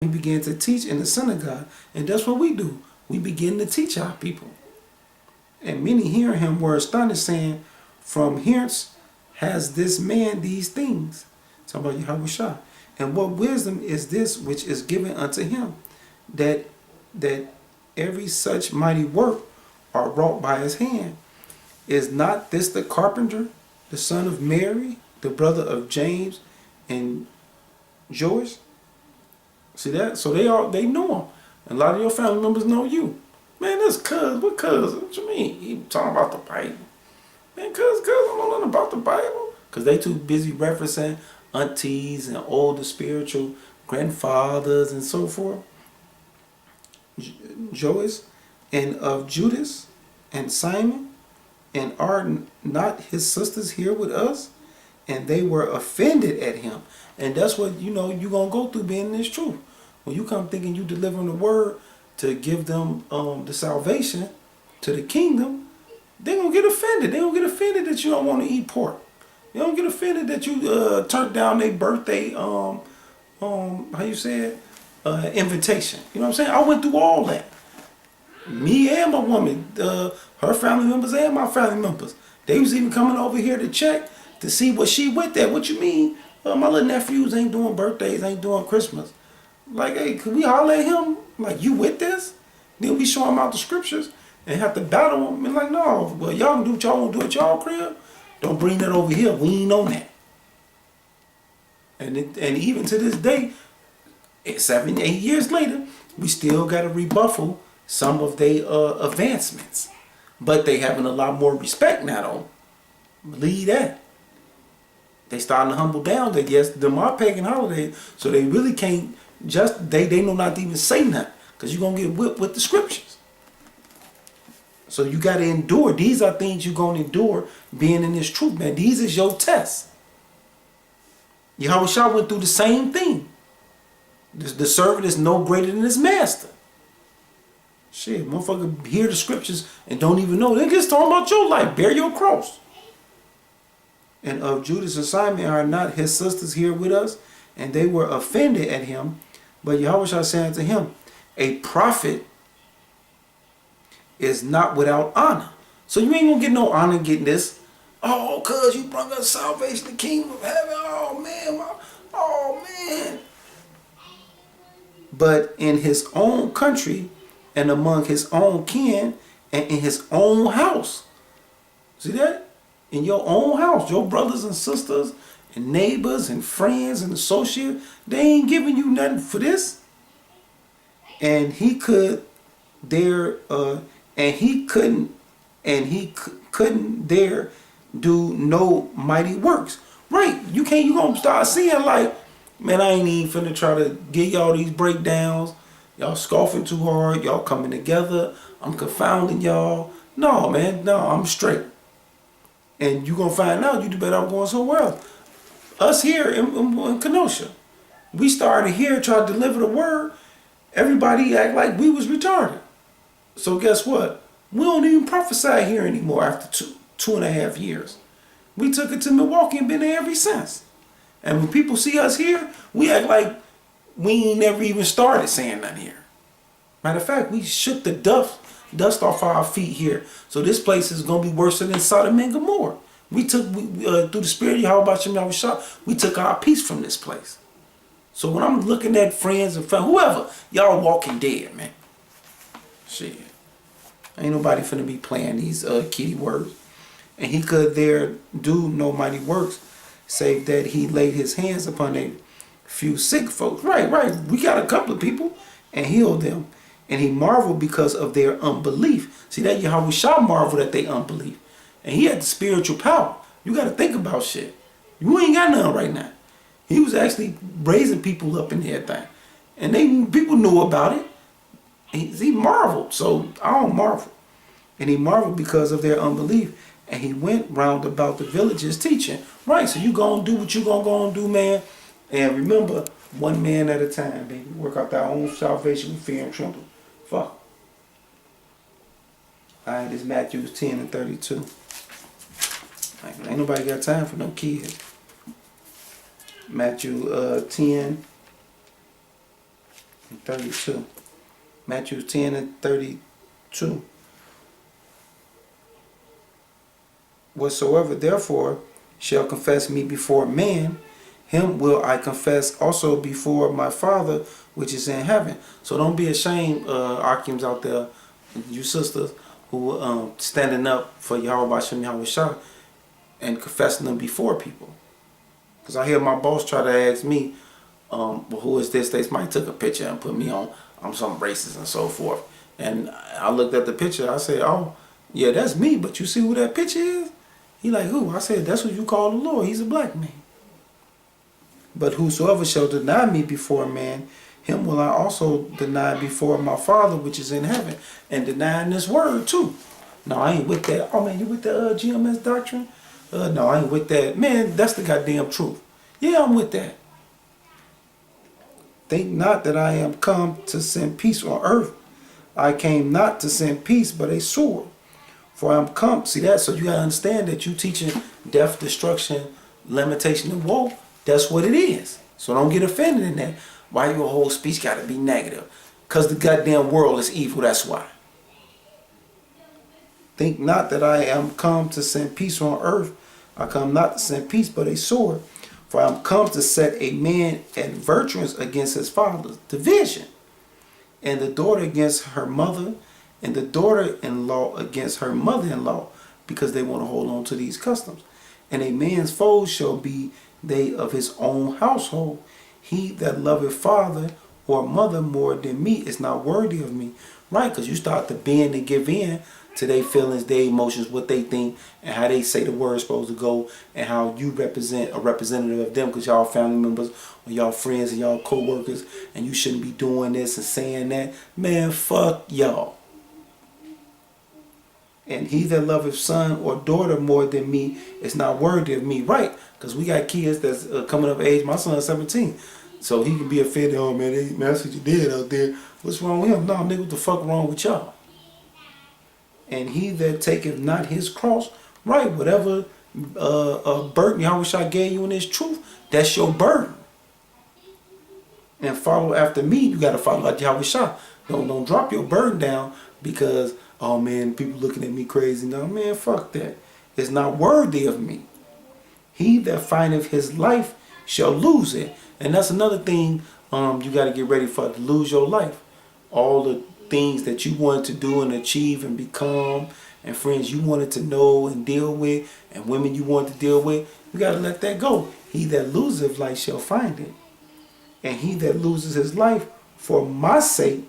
He began to teach in the synagogue. And that's what we do. We begin to teach our people. And many hearing him were astonished, saying, from hence has this man these things. Talking about Yahushua. And what wisdom is this which is given unto him, that every such mighty work are wrought by his hand? Is not this the carpenter, the son of Mary, the brother of James and Joyce? See that? So they know him. And a lot of your family members know you. Man, this cuz, what cuz? What you mean? He talking about the Bible. Man, cuz, I don't know nothing about the Bible. Because they too busy referencing aunties and older spiritual grandfathers and so forth. Joyce and of Judas and Simon, and are not his sisters here with us? And they were offended at him. And that's what, you're going to go through being in this truth. When you come thinking you delivering the word to give them the salvation to the kingdom, they're going to get offended. They're going to get offended that you don't want to eat pork. They don't get offended that you turned down their birthday, how you say it, invitation. You know what I'm saying? I went through all that. Me and my woman, her family members and my family members. They was even coming over here to check to see what she with that. What you mean? My little nephews ain't doing birthdays, ain't doing Christmas. Like, hey, could we holler at him? Like, you with this? Then we show him out the scriptures and have to battle him. And like, no, well, y'all can do what y'all want to do at y'all crib. Don't bring that over here. We ain't on that. And even to this day, 7, 8 years later, we still got to rebuffle some of their advancements. But they having a lot more respect now, though. Believe that. They starting to humble down that, yes, them are pagan holidays, so they really can't they know not to even say nothing, because you're going to get whipped with the scriptures. So you got to endure. These are things you're going to endure being in this truth, man. These is your tests. Yahushua went through the same thing. The servant is no greater than his master. Shit, motherfucker hear the scriptures and don't even know. They just talking about your life. Bear your cross. And of Judas and Simon, are not his sisters here with us? And they were offended at him. But Yahushua said unto him, a prophet is not without honor. So you ain't gonna get no honor getting this. Oh, cuz you brought us salvation, the kingdom of heaven. Oh man, oh man. But in his own country and among his own kin and in his own house. See that? In your own house, your brothers and sisters and neighbors and friends and associates, they ain't giving you nothing for this. And he couldn't there do no mighty works. Right? You gonna start seeing like, man, I ain't even finna try to give y'all these breakdowns. Y'all scoffing too hard. Y'all coming together. I'm confounding y'all. No, man, no, I'm straight. And you gonna find out you do better off going somewhere else. Us here in Kenosha, we started here trying to deliver the word. Everybody act like we was retarded. So guess what? We don't even prophesy here anymore after 2.5 years. We took it to Milwaukee and been there ever since. And when people see us here, we act like we ain't never even started saying nothing here. Matter of fact, we shook the dust off our feet here. So this place is going to be worse than Sodom and Gomorrah. We took, through the spirit of Yahweh, we took our peace from this place. So when I'm looking at friends and family, whoever, y'all walking dead, man. Shit. Ain't nobody finna be playing these kitty words. And he could there do no mighty works, save that he laid his hands upon a few sick folks. Right. We got a couple of people and healed them. And he marveled because of their unbelief. See, that Yahushua marveled at their unbelief. And he had the spiritual power. You got to think about shit. You ain't got none right now. He was actually raising people up in everything. And people knew about it. He marveled. So I don't marvel. And he marveled because of their unbelief. And he went round about the villages teaching. Right, so you going to do what you going to go and do, man. And remember, one man at a time, baby. Work out thy own salvation with fear and trembling. Fuck. Alright, this Matthew 10 and 32. Like, ain't nobody got time for no kids. Matthew 10 and 32. Matthew 10 and 32. Whatsoever therefore shall confess me before man, him will I confess also before my Father which is in heaven. So don't be ashamed, Akims out there, you sisters, who standing up for Yahweh Bashem Yahweh Shah and confessing them before people. Because I hear my boss try to ask me, well, who is this? They might took a picture and put me on some racist and so forth. And I looked at the picture, I said, oh, yeah, that's me, but you see who that picture is? He like, who? I said, that's what you call the Lord. He's a black man. But whosoever shall deny me before man, him will I also deny before my Father which is in heaven. And denying this word too. No, I ain't with that. Oh man, you with the G.M.S doctrine? No, I ain't with that. Man, that's the goddamn truth. Yeah, I'm with that. Think not that I am come to send peace on earth. I came not to send peace, but a sword. For I am come. See that? So you gotta understand that you teaching death, destruction, lamentation, and woe. That's what it is. So don't get offended in that. Why your whole speech gotta be negative? Because the goddamn world is evil, that's why. Think not that I am come to send peace on earth. I come not to send peace, but a sword. For I am come to set a man at virtuance against his father, division, and the daughter against her mother, and the daughter-in-law against her mother-in-law, because they want to hold on to these customs. And a man's foes shall be they of his own household. He that loveth father or mother more than me is not worthy of me. Right, because you start to bend and give in to their feelings, their emotions, what they think, and how they say the word's supposed to go, and how you represent a representative of them, because y'all family members or y'all friends and y'all co-workers, and you shouldn't be doing this and saying that. Man, fuck y'all. And he that loveth son or daughter more than me is not worthy of me. Right, because we got kids that's coming of age. My son's 17. So he can be offended. Oh man, that's what you did out there. What's wrong with him? No, nigga, what the fuck wrong with y'all? And he that taketh not his cross, right, whatever burden Yahweh Shah gave you in his truth, that's your burden. And follow after me, you got to follow like Yahweh Shah. Don't drop your burden down because, oh man, people looking at me crazy. No, man, fuck that. It's not worthy of me. He that findeth his life shall lose it. And that's another thing you got to get ready for, to lose your life. All the things that you wanted to do and achieve and become, and friends you wanted to know and deal with, and women you wanted to deal with, you got to let that go. He that loseth life shall find it. And he that loses his life for my sake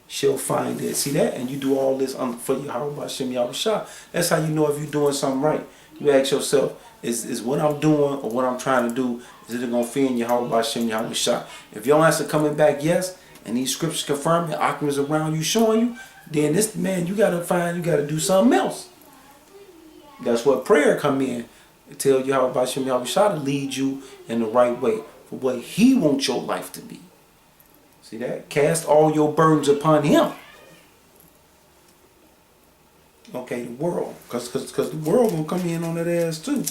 shall find it. See that? And you do all this for Yahweh Bashem Yahweh Shah. That's how you know if you're doing something right. You ask yourself, is what I'm doing or what I'm trying to do, is it going to offend Yahweh Bashem Yahweh Shah? If your answer coming back yes, and these scriptures confirm it, Akim is around you showing you, then this man, you got to do something else. That's what prayer come in. It tells you how Bashem Yahweh Shah to lead you in the right way for what he wants your life to be. See that? Cast all your burdens upon him. Okay, the world. Because the world going to come in on that ass too.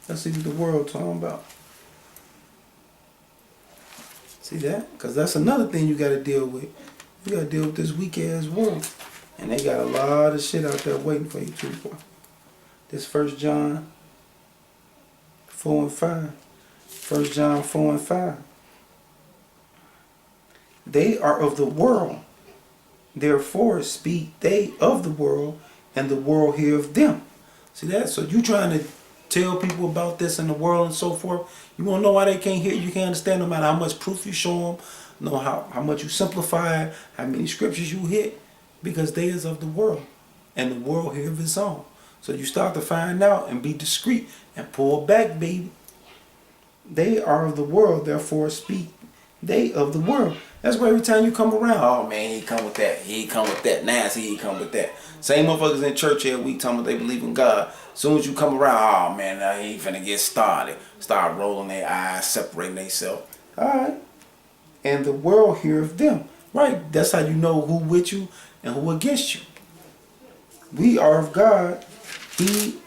Let's see what the world talking about. See that? Because that's another thing you got to deal with. You got to deal with this weak ass world. And they got a lot of shit out there waiting for you too, boy. This 1 John 4 and 5. 1 John 4 and 5. They are of the world. Therefore speak they of the world, and the world heareth them. See that? So you trying to tell people about this in the world and so forth. You want to know why they can't hear you? Can't understand, no matter how much proof you show them, know how much you simplify it, how many scriptures you hit, because they is of the world, and the world heareth its own. So you start to find out and be discreet and pull back, baby. They are of the world, therefore speak they of the world. That's why every time you come around, oh man, he come with that, he come with that, nasty, he come with that. Same motherfuckers in church every week telling them they believe in God. As soon as you come around, oh man, now he finna get started. Start rolling their eyes, separating themselves. Alright. And the world heareth them. Right. That's how you know who with you and who against you. We are of God. He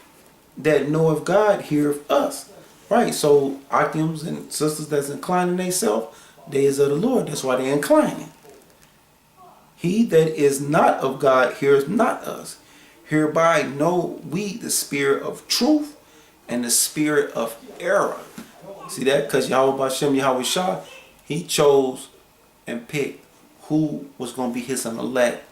that knoweth God heareth us. Right. So Akims and sisters that's inclining themselves, they is of the Lord. That's why they're inclining. He that is not of God hears not us. Hereby know we the spirit of truth and the spirit of error. See that? Because Yahweh Bashem, Yahweh Shah, he chose and picked who was going to be his elect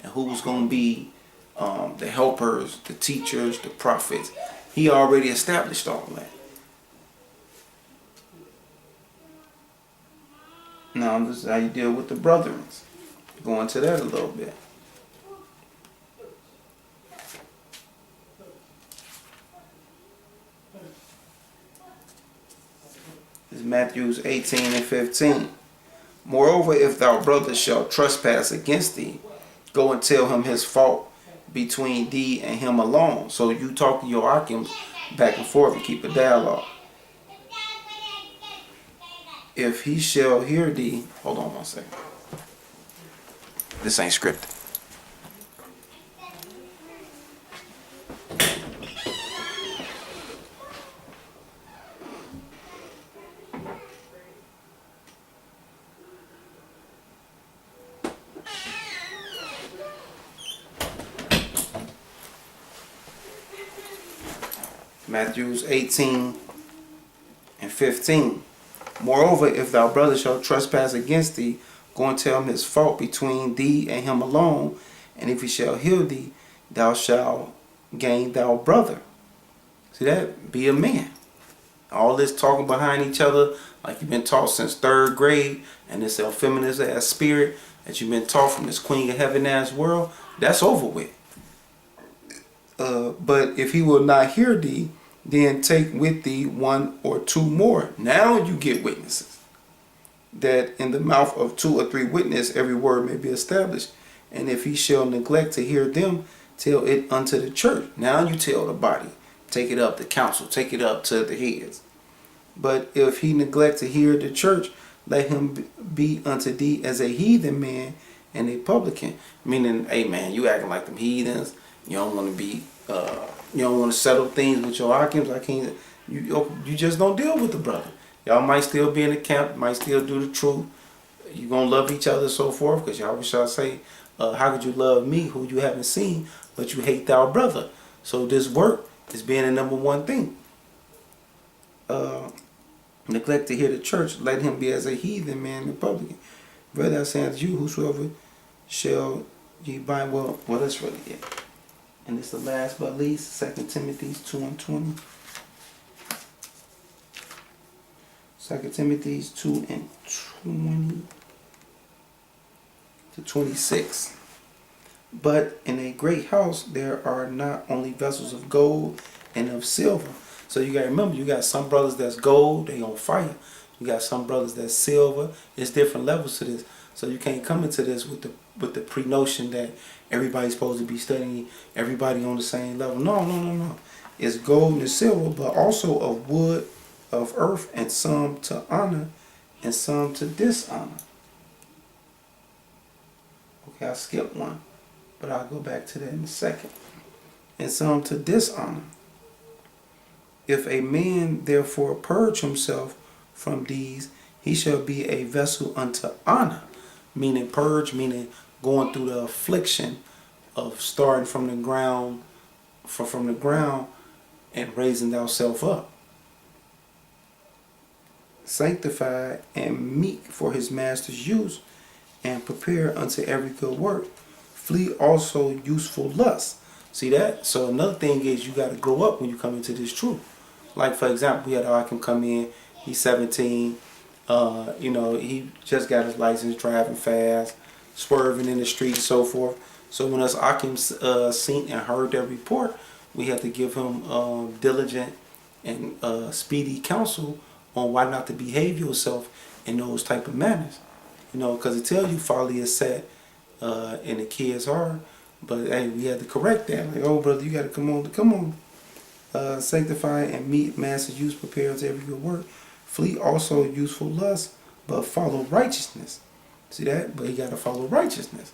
and who was going to be the helpers, the teachers, the prophets. He already established all that. Now this is how you deal with the brethren. Go into that a little bit. This is Matthew 18 and 15. Moreover, if thy brother shall trespass against thee, go and tell him his fault between thee and him alone. So you talk to your Akims back and forth and keep a dialogue. If he shall hear thee, hold on one second. This ain't scripted. Matthew 18 and 15. Moreover, if thy brother shall trespass against thee, go and tell him his fault between thee and him alone. And if he shall hear thee, thou shalt gain thy brother. See that? Be a man. All this talking behind each other, like you've been taught since 3rd grade, and this feminist ass spirit that you've been taught from this queen of heaven ass world, that's over with. But if he will not hear thee, then take with thee 1 or 2 more. Now you get witnesses. That in the mouth of 2 or 3 witnesses every word may be established. And if he shall neglect to hear them, tell it unto the church. Now you tell the body. Take it up to council. Take it up to the heads. But if he neglect to hear the church, let him be unto thee as a heathen man and a publican. Meaning, hey man, you acting like them heathens. You don't want to be you don't want to settle things with your Akims. I can't. You just don't deal with the brother. Y'all might still be in the camp, might still do the truth. You gonna love each other, so forth. Because y'all wish I say, how could you love me, who you haven't seen, but you hate thy brother? So this work is being the number one thing. Neglect to hear the church. Let him be as a heathen man and publican. Brother, I say unto you, whosoever shall ye bind. Well, that's really it. And it's the last but least, 2 Timothy 2 and 20. 2 Timothy 2 and 20 to 26. But in a great house there are not only vessels of gold and of silver. So you got to remember, you got some brothers that's gold, they on fire. You got some brothers that's silver. There's different levels to this. So you can't come into this with the pre-notion that everybody's supposed to be studying, everybody on the same level. No. It's gold and silver, but also of wood, of earth, and some to honor and some to dishonor. Okay, I skipped one, but I'll go back to that in a second. And some to dishonor. If a man therefore purge himself from these, he shall be a vessel unto honor. Meaning purge, meaning going through the affliction of starting from the ground, from the ground and raising thyself up. Sanctified and meek for his master's use, and prepare unto every good work. Flee also useful lust. See that? So another thing is you got to grow up when you come into this truth. Like for example, we had Akim come in. He's 17. He just got his license, driving fast, swerving in the street, and so forth. So when us Akim seen and heard that report, we had to give him diligent and speedy counsel on why not to behave yourself in those type of manners. Because it tells you folly is set in the kid's heart. But hey, we had to correct that. Like, oh brother, you got to come on. Sanctify and meet master's use, prepare to every good work. Flee also useful lust, but follow righteousness. See that? But you got to follow righteousness.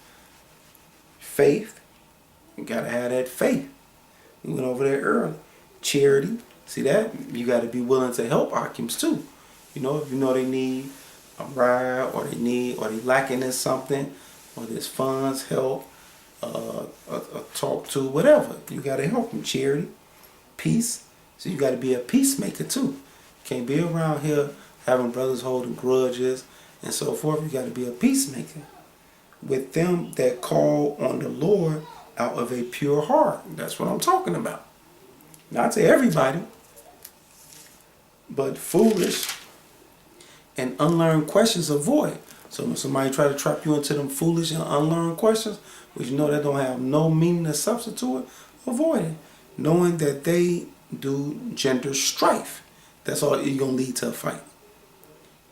Faith, you got to have that faith. We went over there early. Charity, see that? You got to be willing to help Akims too. If you know they need a ride or they lacking in something, whether it's funds, help, a talk to, whatever. You got to help them. Charity, peace. So you got to be a peacemaker too. Can't be around here having brothers holding grudges and so forth. You got to be a peacemaker with them that call on the Lord out of a pure heart. That's what I'm talking about. Not to everybody, but foolish and unlearned questions avoid. So when somebody try to trap you into them foolish and unlearned questions, which you know that don't have no meaning or substance to it, avoid it. Knowing that they do gender strife. That's all you're going to lead to a fight.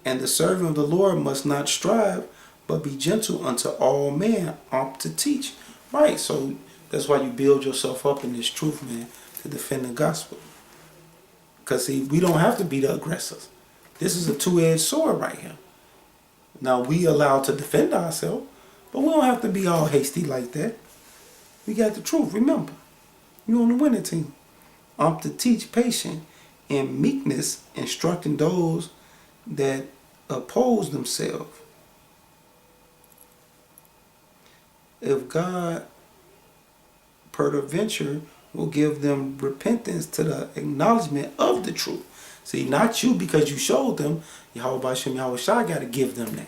And the servant of the Lord must not strive, but be gentle unto all men, opt to teach. Right, so that's why you build yourself up in this truth, man, to defend the gospel. Because see, we don't have to be the aggressors. This is a two-edged sword right here. Now, we allowed to defend ourselves, but we don't have to be all hasty like that. We got the truth, remember. You're on the winning team. Opt to teach patience and meekness, instructing those that oppose themselves. If God peradventure will give them repentance to the acknowledgement of the truth. See, not you because you showed them. Yahweh Hashem Yahweh Shai got to give them that.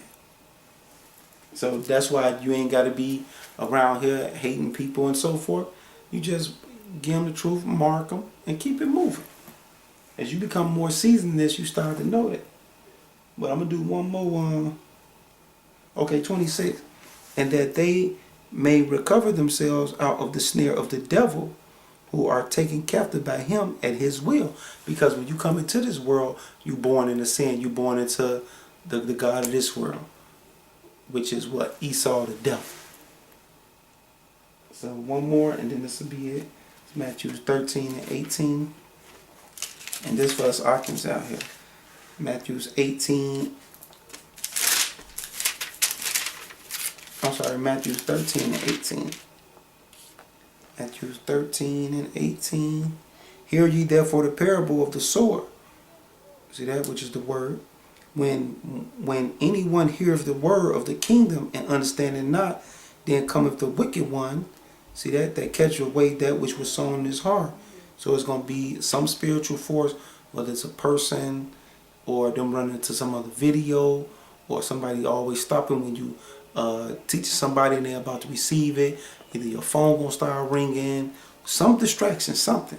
So that's why you ain't got to be around here hating people and so forth. You just give them the truth, mark them, and keep it moving. As you become more seasoned in this, you start to know that. But I'm going to do one more. Okay, 26. And that they may recover themselves out of the snare of the devil, who are taken captive by him at his will. Because when you come into this world, you're born into sin. You're born into the God of this world, which is what? Esau the devil. So one more, and then this will be it. It's Matthew 13 and 18. And this for us Arkans out here. Matthew 13 and 18. Matthew 13 and 18. Hear ye therefore the parable of the sower. See that, which is the word. When anyone heareth the word of the kingdom and understandeth not, then cometh the wicked one. See that catch away that which was sown in his heart. So it's going to be some spiritual force, whether it's a person or them running into some other video, or somebody always stopping when you teach somebody and they're about to receive it. Either your phone going to start ringing, some distraction, something.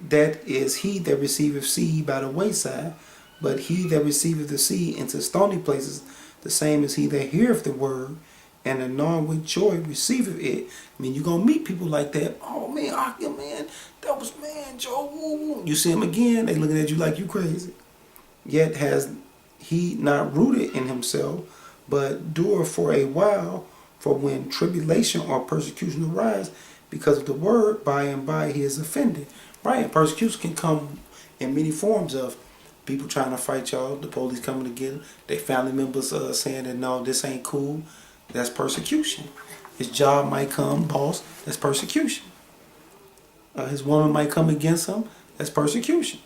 That is he that receiveth seed by the wayside, but he that receiveth the seed into stony places, the same as he that heareth the word, and anon with joy receiveth it. I mean, you're going to meet people like that. Oh, man, Akia, man, that was, man, Joe, woo, woo. You see him again, they looking at you like you crazy. Yet has he not rooted in himself, but doer for a while, for when tribulation or persecution arise, because of the word, by and by he is offended. Right, and persecution can come in many forms of people trying to fight y'all, the police coming to get them, their family members saying that no, this ain't cool. That's persecution. His job might come, boss, that's persecution. His woman might come against him, that's persecution.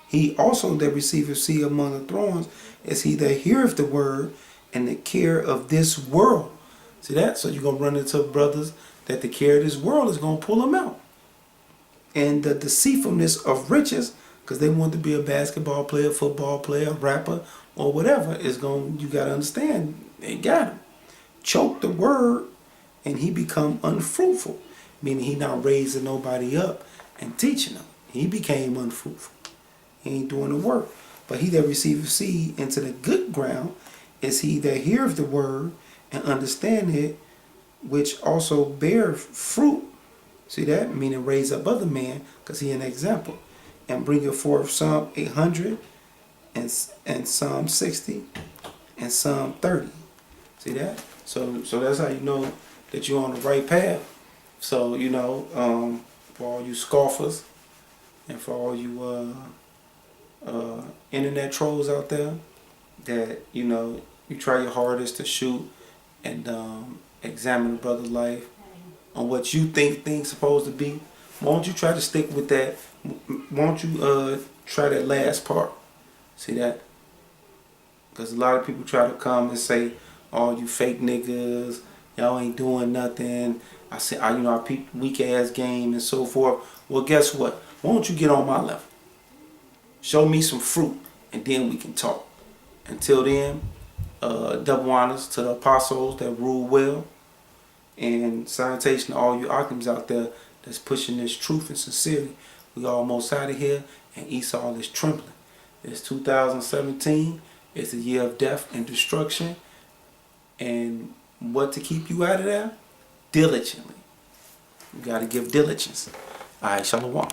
He also that receiveth seed among the thorns is he that heareth the word and the care of this world. See that? So you're going to run into brothers that the care of this world is going to pull them out. And the deceitfulness of riches, because they want to be a basketball player, football player, rapper, or whatever, is going, you got to understand, they got him. Choke the word and he become unfruitful, meaning he not raising nobody up and teaching them. He became unfruitful. He ain't doing the work. But he that receiveth seed into the good ground is he that heareth the word and understand it, which also bear fruit. See that? Meaning raise up other man, because he an example. And bring forth Psalm 800 and Psalm 60 and Psalm 30. See that? So that's how you know that you're on the right path. So, you know, for all you scoffers and for all you internet trolls out there, that, you know, you try your hardest to shoot and examine the brother's life on what you think things supposed to be. Won't you try to stick with that? Won't you try that last part? See that? Because a lot of people try to come and say, all you fake niggas, y'all ain't doing nothing. I said, I peep weak ass game and so forth. Well, guess what? Why don't you get on my level? Show me some fruit, and then we can talk. Until then, double honors to the apostles that rule well, and salutation to all you Ockhams out there that's pushing this truth and sincerity. We almost out of here, and Esau is trembling. It's 2017. It's a year of death and destruction. And what to keep you out of there? Diligently. You got to give diligence. All right, shalom.